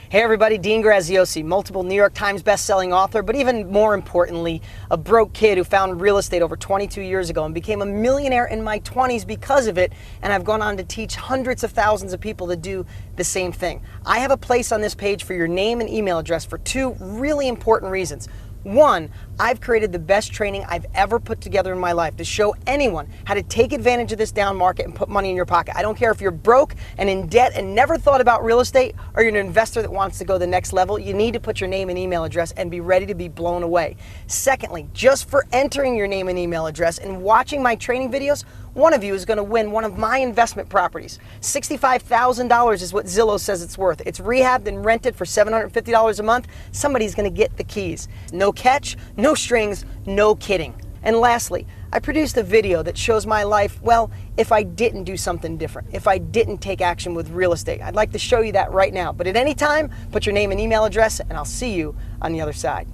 Hey everybody, Dean Graziosi, multiple New York Times best-selling author, but even more importantly, a broke kid who found real estate over 22 years ago and became a millionaire in my 20s because of it, and I've gone on to teach hundreds of thousands of people to do the same thing. I have a place on this page for your name and email address for two really important reasons. One, I've created the best training I've ever put together in my life to show anyone how to take advantage of this down market and put money in your pocket. I don't care if you're broke and in debt and never thought about real estate, or you're an investor that wants to go the next level. You need to put your name and email address and be ready to be blown away. Secondly, just for entering your name and email address and watching my training videos, one of you is going to win one of my investment properties. $65,000 is what Zillow says it's worth. It's rehabbed and rented for $750 a month. Somebody's going to get the keys. No catch, no strings, no kidding. And lastly, I produced a video that shows my life, well, if I didn't do something different, if I didn't take action with real estate. I'd like to show you that right now. But at any time, put your name and email address, and I'll see you on the other side.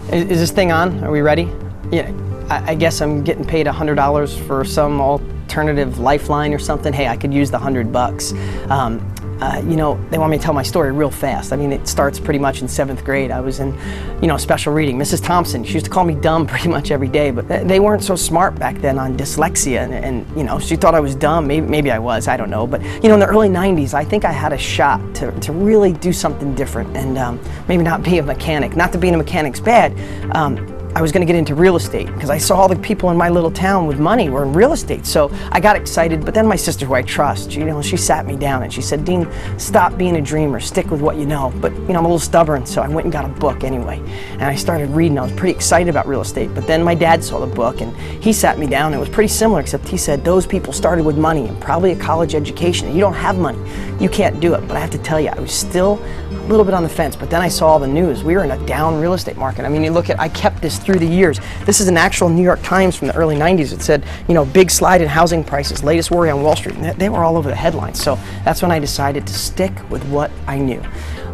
Is this thing on? Are we ready? Yeah, I guess I'm getting paid $100 for some alternative lifeline or something. Hey, I could use the $100. You know, they want me to tell my story real fast. I mean, it starts pretty much in 7th grade. I was in, special reading. Mrs. Thompson, she used to call me dumb pretty much every day, but they weren't so smart back then on dyslexia, and she thought I was dumb. Maybe I was, I don't know. But, in the early 90s, I think I had a shot to really do something different and maybe not be a mechanic. Not that being a mechanic's bad. I was going to get into real estate because I saw all the people in my little town with money were in real estate. So I got excited, but then my sister, who I trust, she sat me down and she said, Dean, stop being a dreamer, stick with what you know. But I'm a little stubborn, so I went and got a book anyway. And I started reading. I was pretty excited about real estate, but then my dad saw the book and he sat me down. It was pretty similar, except he said, those people started with money and probably a college education, and you don't have money. You can't do it. But I have to tell you, I was still a little bit on the fence, but then I saw all the news. We were in a down real estate market. I mean, you look at, I kept this through the years. This is an actual New York Times from the early 90s. It said, big slide in housing prices, latest worry on Wall Street. And they were all over the headlines. So that's when I decided to stick with what I knew.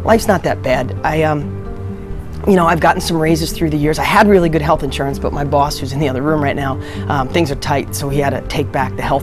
Life's not that bad. I've gotten some raises through the years. I had really good health insurance, but my boss, who's in the other room right now, things are tight, so he had to take back the health